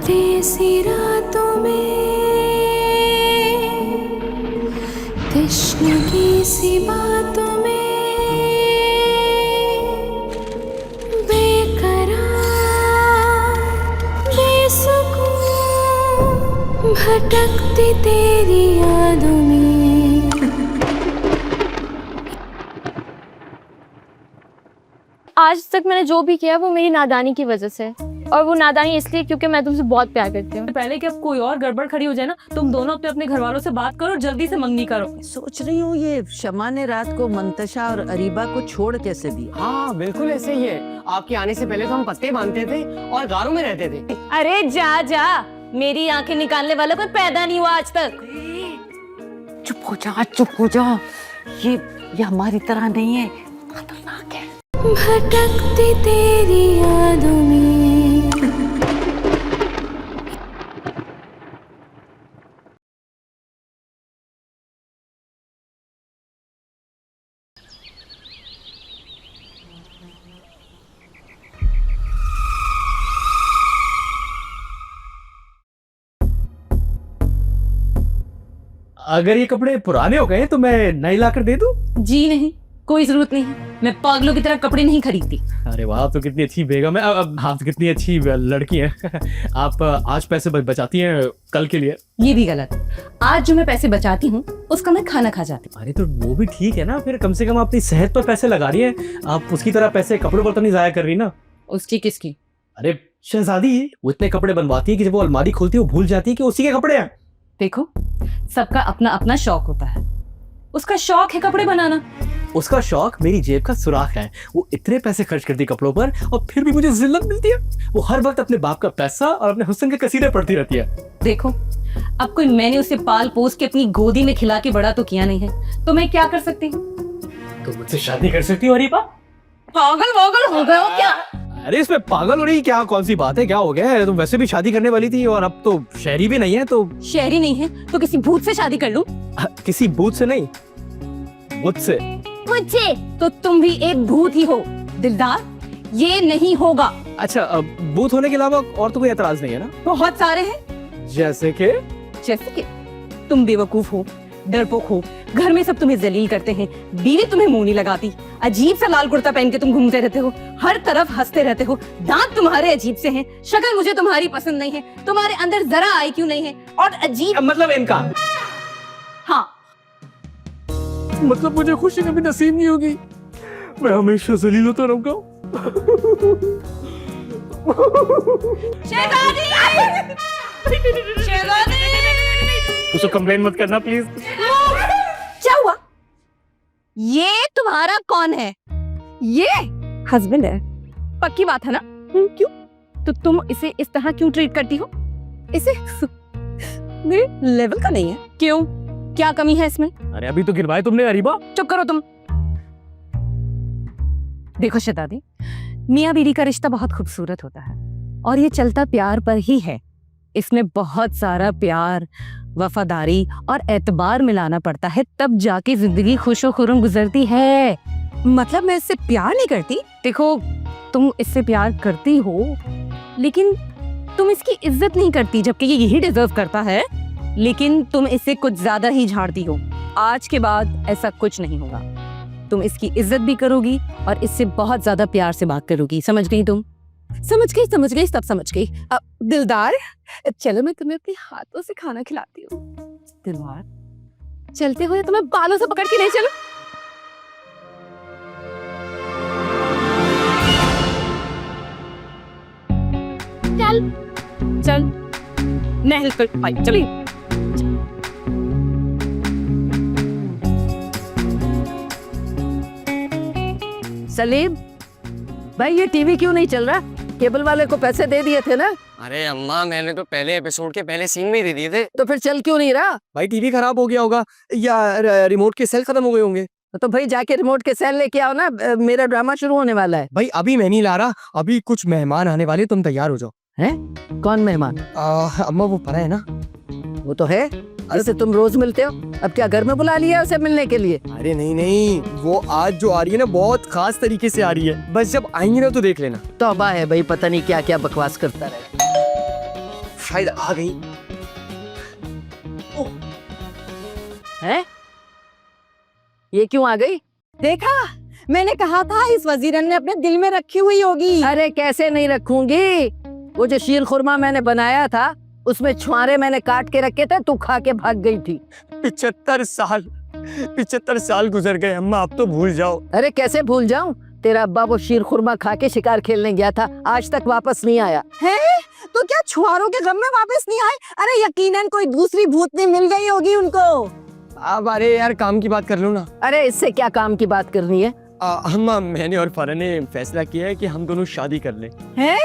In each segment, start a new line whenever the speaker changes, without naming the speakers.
कटती सी रातों में तश्नगी सी बातों में बेकरार बेसुकून भटकती तेरी यादों में।
आज तक मैंने जो भी किया वो मेरी नादानी की वजह से, और वो नादानी इसलिए क्योंकि मैं तुमसे बहुत प्यार करती हूँ।
पहले कि अब कोई और गड़बड़ खड़ी हो जाए ना, तुम दोनों अपने घर वालों से बात करो, जल्दी से मंगनी करो।
सोच रही हूँ ये शमा ने रात को मंतशा और अरीबा को छोड़ कैसे दिया।
हाँ बिल्कुल ऐसे ही है। आपके आने से पहले तो हम पत्ते बांधते थे और गारों में रहते थे।
अरे जा जा, मेरी आंखें निकालने वाला कोई पैदा नहीं हुआ आज तक।
चुप हो जा, चुप हो जा। ये हमारी तरह नहीं है, खतरनाक है।
भटकती तेरी यादों में।
अगर ये कपड़े पुराने हो गए तो मैं नए लाकर दे दूं?
जी नहीं, कोई जरूरत नहीं है। मैं पागलों की तरह कपड़े नहीं खरीदती।
अरे वाह, आप तो कितनी अच्छी बेगम है। आप तो कितनी अच्छी लड़की हैं। आप आज पैसे बचाती हैं कल के लिए।
ये भी गलत है। आज जो मैं पैसे बचाती हूँ उसका मैं खाना खा जाती हूँ।
अरे तो वो भी ठीक है ना, फिर कम से कम आप अपनी सेहत पर पैसे लगा रही हैं। आप उसकी तरह पैसे कपड़ों पर तो नहीं जाया कर रही ना।
उसकी किसकी?
अरे शहजादी, वो इतने कपड़े बनवाती है कि जब वो अलमारी खोलती है वो भूल जाती है कि उसी के कपड़े हैं।
देखो, सबका अपना अपना शौक होता है। उसका शौक है कपड़े बनाना।
उसका शौक मेरी जेब का सुराख है। वो इतने पैसे खर्च करती कपड़ों पर और फिर भी मुझे जिल्लत मिलती है। वो हर वक्त अपने बाप का पैसा और अपने हुस्न के कसीदे पढ़ती रहती है।
देखो, अब कोई मैंने उसे पाल पोस के अपनी गोदी में खिला के बड़ा तो किया नहीं है, तो मैं क्या कर सकती हूँ?
तो मुझसे शादी कर सकती हो अरीबा?
पागल वागल हो गए हो क्या?
अरे इसमें पागल हो रही क्या, कौन सी बात है, क्या हो गया है? तुम वैसे भी शादी करने वाली थी और अब तो शहरी भी नहीं है। तो
शहरी नहीं है तो किसी भूत से शादी कर लूं?
किसी भूत से नहीं, मुझसे।
मुझसे? तो तुम भी एक भूत ही हो दिलदार, ये नहीं होगा।
अच्छा, भूत होने के अलावा और तो कोई एतराज नहीं है ना?
बहुत सारे हैं।
जैसे कि
तुम बेवकूफ हो, डरपोक हो, घर में सब तुम्हें जलील करते हैं, बीवी तुम्हें मुंह नहीं लगाती, अजीब सा लाल कुर्ता पहन के तुम घूमते रहते हो, हर तरफ हंसते रहते हो, दांत तुम्हारे अजीब से हैं, शक्ल मुझे तुम्हारी पसंद नहीं है, तुम्हारे अंदर जरा आईक्यू नहीं है और अजीब।
मतलब इनका?
हाँ,
मतलब मुझे खुशी कभी नसीब नहीं होगी, मैं हमेशा जलील होता रहूंगा।
शहजादी! शहजादी!
उसको कंप्लेन मत करना प्लीज।
क्या हुआ? ये तुम्हारा कौन है? ये हस्बैंड है। पक्की बात है ना? क्यों? तो तुम इसे इस तरह क्यों ट्रीट करती हो? इसे मेरे लेवल का नहीं है। क्यों? क्या कमी है इसमें?
अरे अभी तो गिरवाए तुमने अरीबा।
चुप करो तुम। देखो शहजादी, मियाँ बीवी का रिश्ता बहुत खूबसूरत होता है और ये चलता प्यार पर ही है। इसमें बहुत सारा प्यार, वफादारी और एतबार मिलाना पड़ता है, तब जाके जिंदगी खुशो खुर्रम गुजरती है। मतलब मैं इससे प्यार नहीं करती? देखो, तुम इससे प्यार करती हो लेकिन तुम इसकी इज्जत नहीं करती, जबकि ये यही डिजर्व करता है, लेकिन तुम इसे कुछ ज्यादा ही झाड़ती हो। आज के बाद ऐसा कुछ नहीं होगा। तुम इसकी इज्जत भी करोगी और इससे बहुत ज्यादा प्यार से बात करोगी। समझ गई तुम? समझ गई, सब समझ गई। अब दिलदार, चलो मैं तुम्हें अपने हाथों से खाना खिलाती हूँ। दिलदार, चलते हुए तुम्हें बालों से पकड़ के ले चलो। चल, मैं हेल्प कर पाई। चलिए।
सलीम भाई, ये टीवी क्यों नहीं चल रहा? केबल वाले को पैसे दे दिए थे ना?
अरे अम्मा, मैंने तो पहले एपिसोड के पहले सीन में ही दे दिए थे।
तो फिर चल क्यों नहीं रहा?
भाई टीवी खराब हो गया होगा या रिमोट के सेल खत्म हो गए होंगे।
तो भाई जाके रिमोट के सेल लेके आओ ना, मेरा ड्रामा शुरू होने वाला है।
भाई अभी मैं नहीं ला रहा, अभी कुछ मेहमान आने वाले, तुम तैयार हो जाओ।
हैं? कौन मेहमान?
अम्मा वो परा है ना।
वो तो है, जिससे तुम रोज मिलते हो। अब क्या घर में बुला लिया उसे मिलने के लिए?
अरे नहीं, वो आज जो आ रही है ना, बहुत खास तरीके से आ रही है। बस जब आएंगे ना तो देख लेना।
तौबा है भाई, पता नहीं क्या क्या बकवास करता रहे।
शायद आ गई।
हैं? ये क्यों आ गई?
देखा, मैंने कहा था इस वजीरन ने अपने दिल में रखी हुई होगी।
अरे कैसे नहीं रखूंगी, वो जो शीर खुरमा मैंने बनाया था उसमें छुआरे मैंने काट के रखे थे, तू खा के भाग गई थी।
75 साल गुजर गए अम्मा, अब तो भूल जाओ।
अरे कैसे भूल जाऊं, तेरा अब्बा वो शीर खुरमा खा के शिकार खेलने गया था, आज तक वापस नहीं आया।
है तो क्या छुआरों के गम में वापस नहीं आए? अरे यकीनन कोई दूसरी भूतनी मिल गई होगी उनको।
अब अरे यार काम की बात कर लो ना।
अरे इससे क्या काम की बात करनी है?
अम्मा मैंने और फरा ने फैसला किया है कि हम दोनों शादी कर लें।
हैं?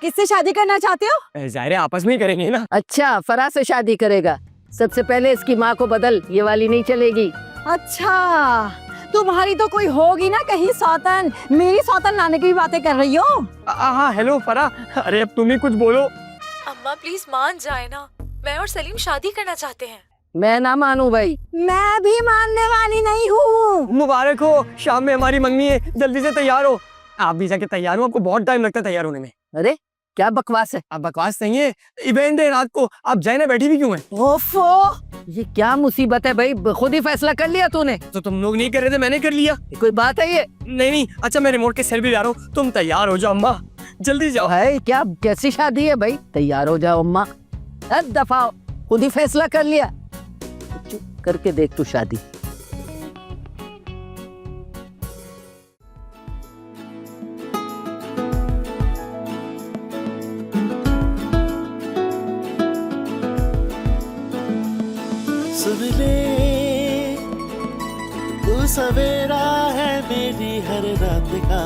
किससे शादी करना चाहते हो?
जाहिर है आपस में ही करेंगे ना।
अच्छा, फरा से शादी करेगा। सबसे पहले इसकी माँ को बदल, ये वाली नहीं चलेगी।
अच्छा, तुम्हारी तो कोई होगी ना कहीं सौतन। मेरी सौतन लाने की भी बातें कर रही हो?
हाँ हेलो फरा, अरे अब तुम ही कुछ बोलो।
अम्मा प्लीज मान जाए ना, मैं और सलीम शादी करना चाहते हैं।
मैं ना मानू भाई।
मैं भी मानने वाली नहीं हूँ।
मुबारक हो, शाम में हमारी मंगनी है, जल्दी से तैयार हो। आप भी जाके तैयार हो, आपको बहुत टाइम लगता है तैयार होने में।
अरे क्या बकवास है?
आप बकवास नहीं है, इवेंट है रात को, आप जाए ना, बैठी भी क्यों है?
ओफो,
ये क्या मुसीबत है भाई, खुद ही फैसला कर लिया तूने?
तो तुम लोग नहीं कर रहे थे, मैंने कर लिया।
कोई बात है ये?
नहीं, अच्छा मैं रिमोट के सेल भी ला रहा हूँ, तुम तैयार हो जाओ अम्मा, जल्दी जाओ।
है क्या, कैसी शादी है भाई? तैयार हो जाओ अम्मा, दफा खुद ही फैसला कर लिया। चुप करके देख तू शादी।
सुन ले, तू सवेरा है मेरी हर रात का,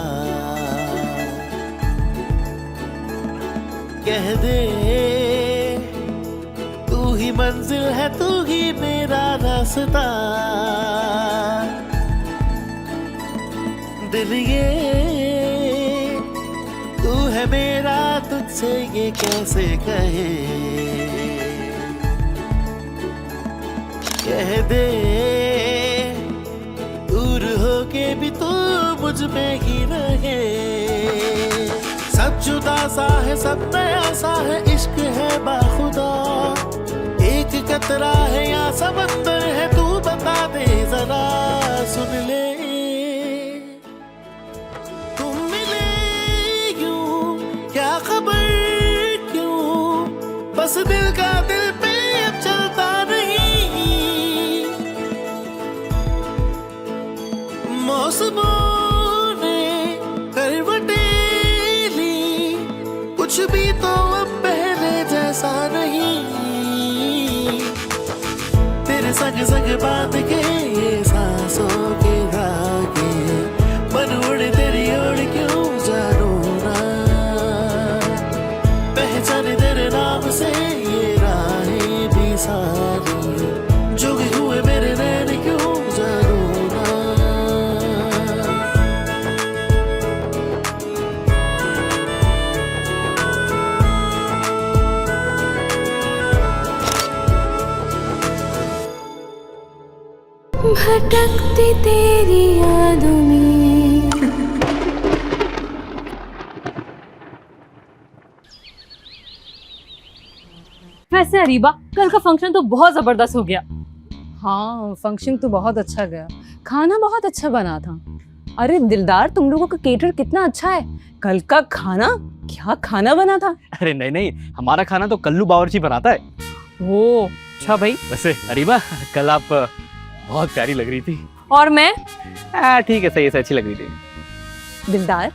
कह दे तू ही मंजिल है, तू ही मेरा रास्ता। दिल ये तू है मेरा, तुझसे ये कैसे कहे, कह दे दूर होके भी तू मुझ में ही रहे। सब जुदा सा है, सब नया सा है, इश्क है बाखुदा, एक कतरा है या समंदर है, तू बता दे जरा। सुन ले, तुम मिले यूं, क्या खबर क्यों, बस दिल का दिल पे अब चलता नहीं। मौसमों ने करवटें ली, कुछ भी तो अब पहले जैसा नहीं। तेरे संग संग बात के ये सांसों के धागे, मन उड़े तेरी ओर क्यों जानू ना, पहचाने तेरे नाम से ये राहें भी सारी, जो भी हुए मेरे नैन क्यों जानू ना।
भटकती तेरी यादों में।
वैसे अरीबा, कल का फंक्शन तो बहुत जबरदस्त हो गया।
हाँ, फंक्शन तो बहुत अच्छा गया, खाना बहुत अच्छा बना था। अरे दिलदार, तुम लोगों का केटर कितना अच्छा है। कल का खाना, क्या खाना बना था।
अरे नहीं नहीं, हमारा खाना तो कल्लू बावर्ची बनाता है।
ओ अच्छा भाई।
वैसे अरीबा, कल आप बहुत प्यारी लग रही थी।
और मैं?
ठीक है, सही है, अच्छी लग रही थी।
दिलदार,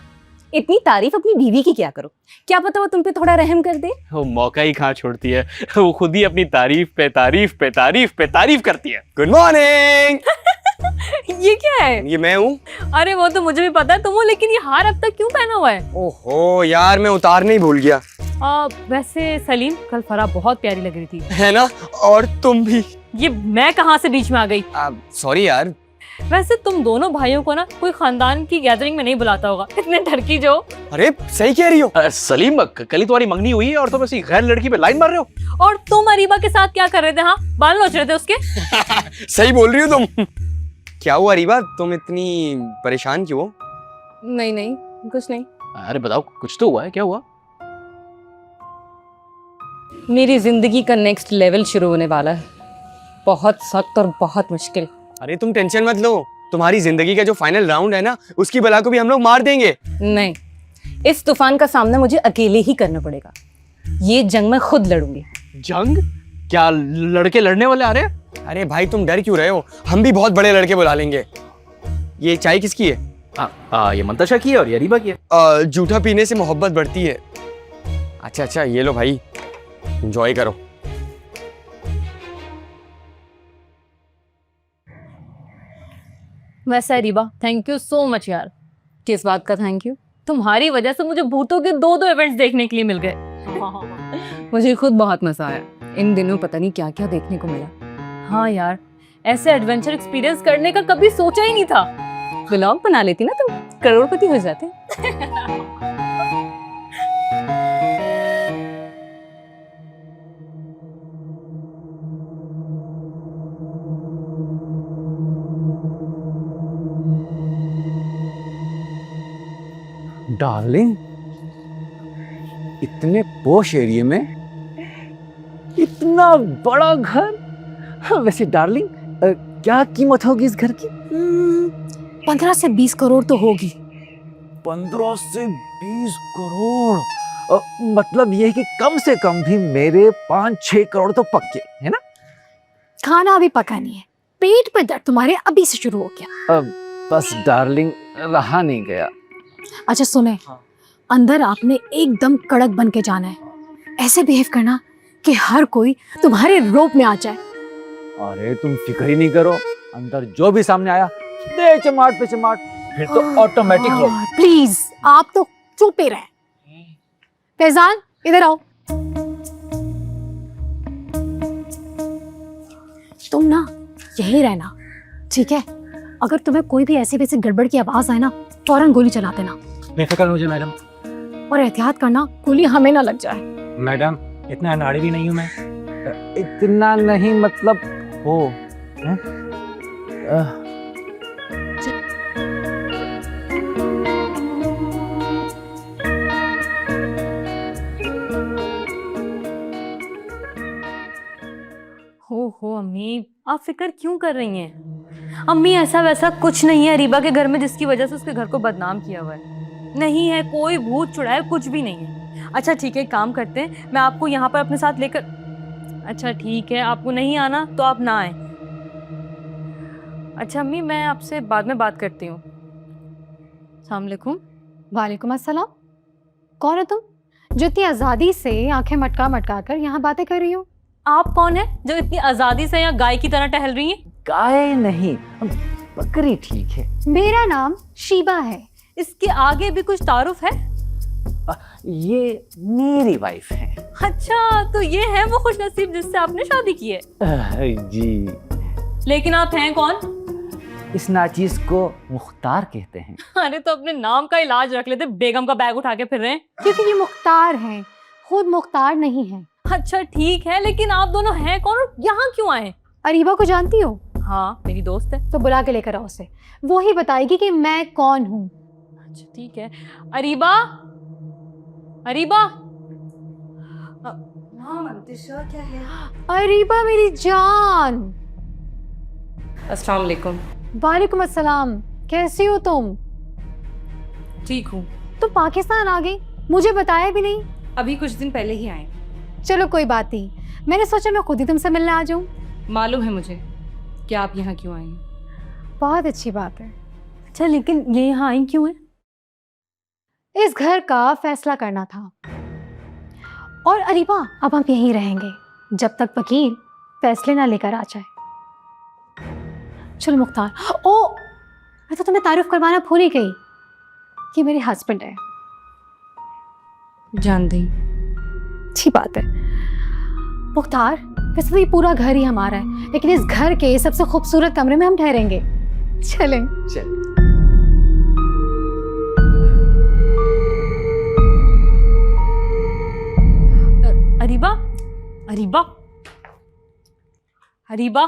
इतनी तारीफ अपनी बीवी की क्या करो, क्या पता वो तुम पे थोड़ा रहम कर दे।
वो मौका ही कहाँ छोड़ती है, वो खुद ही अपनी तारीफ पे तारीफ पे तारीफ पे तारीफ करती है। Good morning.
ये क्या है?
ये मैं हूँ।
अरे वो तो मुझे भी पता है तुम हो, लेकिन ये हार अब तक क्यों पहना हुआ है?
ओहो यार, मैं उतारने ही भूल गया।
वैसे सलीम, कल फरा बहुत प्यारी लग रही थी।
है ना, और तुम भी।
ये मैं कहाँ से बीच में आ गई?
सॉरी यार।
वैसे तुम दोनों भाइयों को ना कोई खानदान की गैदरिंग में नहीं बुलाता होगा, इतने ठरकी जो।
अरे सही कह रही हो।
सलीम, कल ही तुम्हारी मंगनी हुई है और तुम ऐसी गैर लड़की पे लाइन मार रहे हो।
और तुम अरीबा के साथ क्या कर रहे थे? हाँ, बाल नोच रहे थे उसके।
सही बोल रही हो तुम। क्या हुआ अरीबा, तुम इतनी परेशान क्यों हो?
नहीं नहीं, कुछ नहीं।
अरे बताओ, कुछ तो हुआ है, क्या हुआ?
मेरी जिंदगी का नेक्स्ट लेवल शुरू होने वाला है, बहुत सख्त और बहुत मुश्किल।
अरे तुम टेंशन मत लो, तुम्हारी जिंदगी का जो फाइनल राउंड है ना, उसकी बला को भी हम लोग मार देंगे।
नहीं, इस तूफान का सामना मुझे अकेले ही करना पड़ेगा। ये जंग मैं खुद लड़ूंगी।
जंग? क्या लड़के लड़ने वाले आ रहे हैं?
अरे भाई तुम डर क्यों रहे हो, हम भी बहुत बड़े लड़के बुला लेंगे। ये चाय किसकी है?
ये मंतशा की है और ये रीबा की है।
जूठा पीने से मोहब्बत बढ़ती है। अच्छा ये लो भाई, एंजॉय करो।
वैसे Reeba, thank you so much यार।
किस बात का थैंक यू?
तुम्हारी वजह से मुझे भूतों के 2 इवेंट्स देखने के लिए मिल गए।
मुझे खुद बहुत मजा आया। इन दिनों पता नहीं क्या क्या देखने को मिला।
हाँ यार, ऐसे एडवेंचर एक्सपीरियंस करने का कभी सोचा ही नहीं था।
व्लॉग बना लेती ना तुम, करोड़पति हो जाते।
डार्लिंग, इतने पोश एरिया में इतना बड़ा घर। हाँ, वैसे डार्लिंग, क्या कीमत होगी इस घर की?
15 से 20 करोड़ तो होगी।
15 से 20 करोड़? मतलब ये है कि कम से कम भी मेरे 5-6 करोड़ तो पक्के है ना?
खाना अभी पका नहीं है, पेट में दर्द तुम्हारे अभी से शुरू हो गया।
बस डार्लिंग, रहा नहीं गया।
अच्छा सुने, अंदर आपने एकदम कड़क बन के जाना है। ऐसे बिहेव करना कि हर कोई तुम्हारे रोप में आ जाए।
अरे तुम फिक्र ही नहीं करो, अंदर जो भी सामने आया दे चमाट पे चमाट, फिर तो ऑटोमेटिक हो।
प्लीज आप तो चुप ही रहे। फैजान इधर आओ। तुम ना यही रहना, ठीक है? अगर तुम्हें कोई भी ऐसी वैसी गड़बड़ की आवाज आए ना, फौरन गोली चला देना।
बेफिक्र मुझे मैडम।
और एहतियात करना, गोली हमें ना लग जाए।
मैडम, इतना अनाड़ी भी नहीं हूँ मैं।
इतना नहीं मतलब हो हैं?
हो अम्मी, आप फिक्र क्यों कर रही हैं? अम्मी, ऐसा वैसा कुछ नहीं है रीबा के घर में जिसकी वजह से उसके घर को बदनाम किया हुआ है। नहीं है, कोई भूत चुड़ैल कुछ भी नहीं है। अच्छा ठीक है, काम करते हैं, मैं आपको यहाँ पर अपने साथ लेकर। अच्छा ठीक है, आपको नहीं आना तो आप ना आए। अच्छा अम्मी, मैं आपसे बाद में बात करती हूँ। अस्सलाम वालेकुम।
वालेकुम अस्सलाम। कौन है तुम जो इतनी आज़ादी से आंखें मटका मटका कर यहाँ बातें कर रही हो?
आप कौन है जो इतनी आज़ादी से यहाँ गाय की तरह टहल रही हैं?
गाय नहीं, बकरी ठीक है।
मेरा नाम शीबा है।
इसके आगे भी कुछ तारुफ है?
ये मेरी वाइफ है।
अच्छा, तो ये है वो खुशनसीब जिससे आपने शादी की है?
जी।
लेकिन आप हैं कौन?
इस नाचीज को मुख्तार कहते हैं।
अरे तो अपने नाम का इलाज रख लेते, बेगम का बैग उठा के फिर रहे हैं।
क्योंकि ये मुख्तार हैं, खुद मुख्तार नहीं है।
अच्छा ठीक है, लेकिन आप दोनों हैं कौन और यहाँ क्यों आए?
अरीबा को जानती हो?
हाँ, मेरी दोस्त है।
तो बुला के लेकर आओ उसे, वो ही बताएगी कि मैं कौन हूँ।
अच्छा ठीक है। अरीबा, अरीबा।
क्या है? अरीबा मेरी जान।
अस्सलाम वालेकुम।
वालेकुम अस्सलाम। कैसी हो तुम?
ठीक हूँ।
तुम पाकिस्तान आ गई, मुझे बताया भी नहीं।
अभी कुछ दिन पहले ही आए।
चलो कोई बात नहीं, मैंने सोचा मैं खुद ही तुमसे मिलने आ जाऊं।
मालूम है मुझे कि आप यहाँ क्यों आए।
बहुत अच्छी बात है।
अच्छा लेकिन ये यहाँ आई क्यों है?
इस घर का फैसला करना था। और अरीबा, अब हम यहीं रहेंगे जब तक वकील फैसले ना लेकर आ जाए। चलो मुख्तार। ओ, मैं तो तुम्हें तारीफ करवाना भूल ही गई। ये मेरे हस्बैंड है।
जान दी।
अच्छी बात है। मुख्तार, वैसे तो ये पूरा घर ही हमारा है, लेकिन इस घर के सबसे खूबसूरत कमरे में हम ठहरेंगे। चलें।
चल।
अरीबा, अरीबा, अरीबा,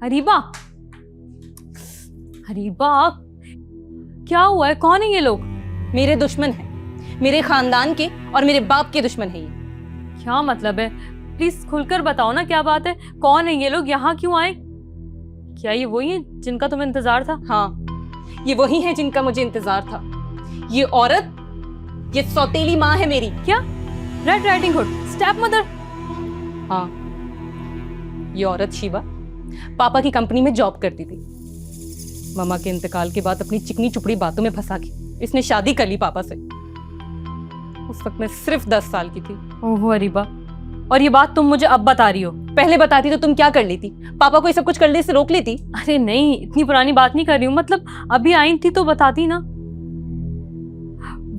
अरीबा, अरीबा, क्या हुआ है? कौन है ये लोग?
मेरे दुश्मन हैं, मेरे खानदान के और मेरे बाप के दुश्मन है ये।
क्या मतलब है? प्लीज खुलकर बताओ ना, क्या बात है? कौन है ये लोग? यहाँ क्यों आए? क्या ये वही है जिनका तुम्हें इंतजार था?
हाँ, ये वही है जिनका मुझे इंतजार था। ये औरत, ये सौतेली माँ है मेरी।
क्या? Red riding hood, step mother?
हाँ, ये औरत शिवा पापा की कंपनी में जॉब करती थी। मामा के इंतकाल के बाद अपनी चिकनी चुपड़ी बातों में फंसा के इसने शादी कर ली पापा से। उस वक्त मैं सिर्फ 10 साल की थी।
ओहो अरीबा, और ये बात तुम मुझे अब बता रही हो?
पहले बताती तो तुम क्या कर लेती? पापा को ये सब कुछ करने से रोक लेती।
अरे नहीं, इतनी पुरानी बात नहीं कर रही हूँ, मतलब अभी आई थी तो बताती ना।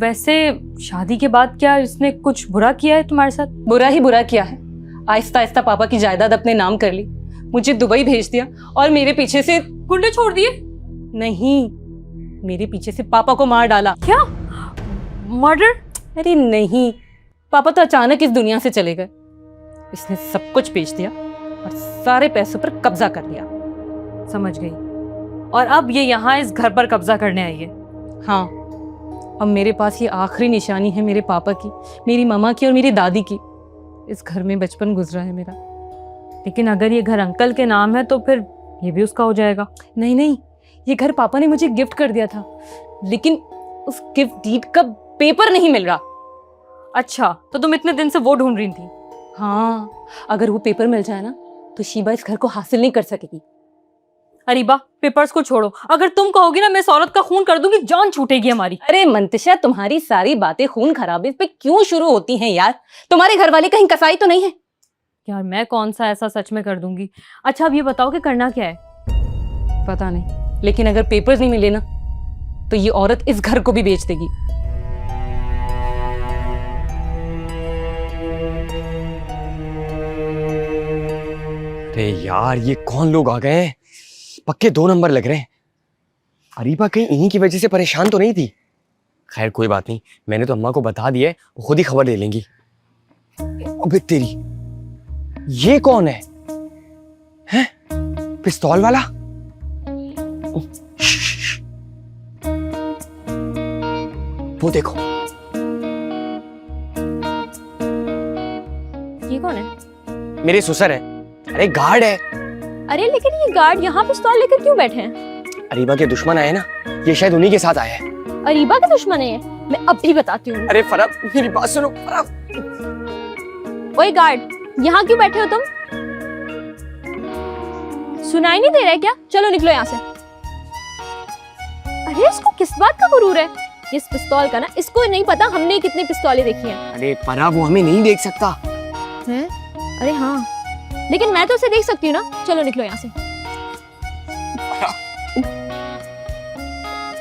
वैसे शादी के बाद क्या इसने कुछ बुरा किया है तुम्हारे साथ?
बुरा ही बुरा किया है। आहिस्ता आहिस्ता पापा की जायदाद अपने नाम कर ली, मुझे दुबई भेज दिया और मेरे पीछे से
गुंडे छोड़ दिए?
नहीं, मेरे पीछे से पापा को मार डाला।
क्या? मर्डर?
अरे नहीं, पापा तो अचानक इस दुनिया से चले गए। इसने सब कुछ बेच दिया और सारे पैसों पर कब्जा कर लिया।
समझ गई। और अब ये यहाँ इस घर पर कब्जा करने आई है?
हाँ, अब मेरे पास ये आखिरी निशानी है मेरे पापा की, मेरी मामा की और मेरी दादी की। इस घर में बचपन गुजरा है मेरा।
लेकिन अगर ये घर अंकल के नाम है तो फिर ये भी उसका हो जाएगा।
नहीं नहीं, ये घर पापा ने मुझे गिफ्ट कर दिया था, लेकिन उस गिफ्ट डीड का पेपर नहीं मिल रहा।
अच्छा, तो तुम इतने दिन से वो ढूंढ रही थी?
हाँ, अगर वो पेपर मिल जाए ना तो शीबा इस घर को हासिल नहीं कर सकेगी।
अरीबा, पेपर्स को छोड़ो, अगर तुम कहोगी ना मैं इस औरत का खून कर दूंगी, जान छूटेगी हमारी।
अरे मंतशा, तुम्हारी सारी बातें खून खराबे पे क्यों शुरू होती हैं यार? तुम्हारे घर वाले कहीं कसाई तो नहीं है?
यार मैं कौन सा ऐसा सच में कर दूंगी। अच्छा अब ये बताओ कि करना क्या है?
पता नहीं, लेकिन अगर पेपर्स नहीं मिले ना तो ये औरत इस घर को भी बेच देगी।
अरे यार, ये कौन लोग आ गए हैं? पक्के 2 नंबर लग रहे हैं। अरीबा कहीं इन्हीं की वजह से परेशान तो नहीं थी? खैर कोई बात नहीं, मैंने तो अम्मा को बता दिया है, वो खुद ही खबर ले लेंगी। अबे तेरी, ये कौन है? हैं? पिस्तौल वाला? वो देखो।
ये कौन है?
मेरे ससुर है। अरे गार्ड है।
अरे लेकिन ये गार्ड यहाँ पिस्तौल लेकर क्यों बैठे हैं?
अरीबा के दुश्मन आए ना, ये शायद उन्हीं के साथ आया है।
अरीबा के दुश्मन है? मैं अब भी बताती हूँ।
अरे फराब, मेरी बात सुनो फराब।
ओए गार्ड, यहाँ क्यों बैठे हो तुम? सुनाई नहीं दे रहा है क्या? चलो निकलो यहाँ से। अरे इसको किस बात का गुरूर है? इस पिस्तौल का ना, इसको नहीं पता हमने कितनी पिस्तौलें देखी हैं।
अरे फराब, वो हमें नहीं देख सकता।
हैं? अरे हाँ, लेकिन मैं तो उसे देख सकती हूँ ना। चलो निकलो यहाँ से।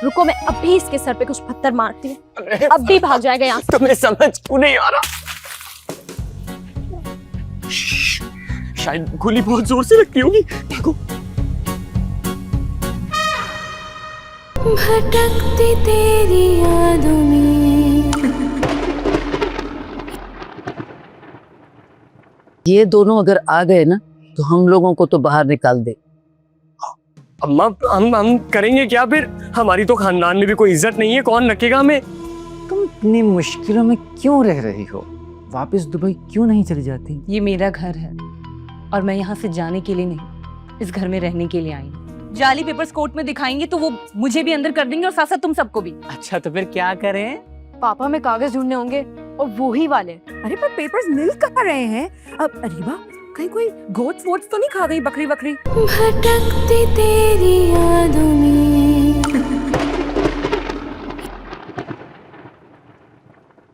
रुको, मैं अभी इसके सर पे कुछ पत्थर मारती हूँ, अब भी भाग जाएगा यहाँ से।
तुम्हें समझ क्यों नहीं आ रहा? शायद गोली बहुत जोर से लगती होगी। भागो।
भटकती तेरी यादों में।
ये दोनों अगर आ गए ना तो हम लोगों को तो बाहर निकाल दे।
अम्मा, हम करेंगे क्या फिर? हमारी तो खानदान में भी कोई इज्जत नहीं है, कौन रखेगा हमें?
तुम इतनी मुश्किलों में क्यों रह रही हो? वापस दुबई क्यों नहीं चली जाती?
ये मेरा घर है और मैं यहाँ से जाने के लिए नहीं, इस घर में रहने के लिए आई हूँ। जाली पेपर्स कोर्ट में दिखाएंगे तो वो मुझे भी अंदर कर देंगे और साथ साथ तुम सबको भी।
अच्छा तो फिर क्या करें?
पापा में कागज ढूंढने होंगे और वो ही वाले।
अरे पर पेपर्स मिल कहाँ रहे हैं? अब अरीबा कहीं कोई गोट्स वोट्स तो नहीं खा गई, बकरी बकरी?
भटकती तेरी यादों में।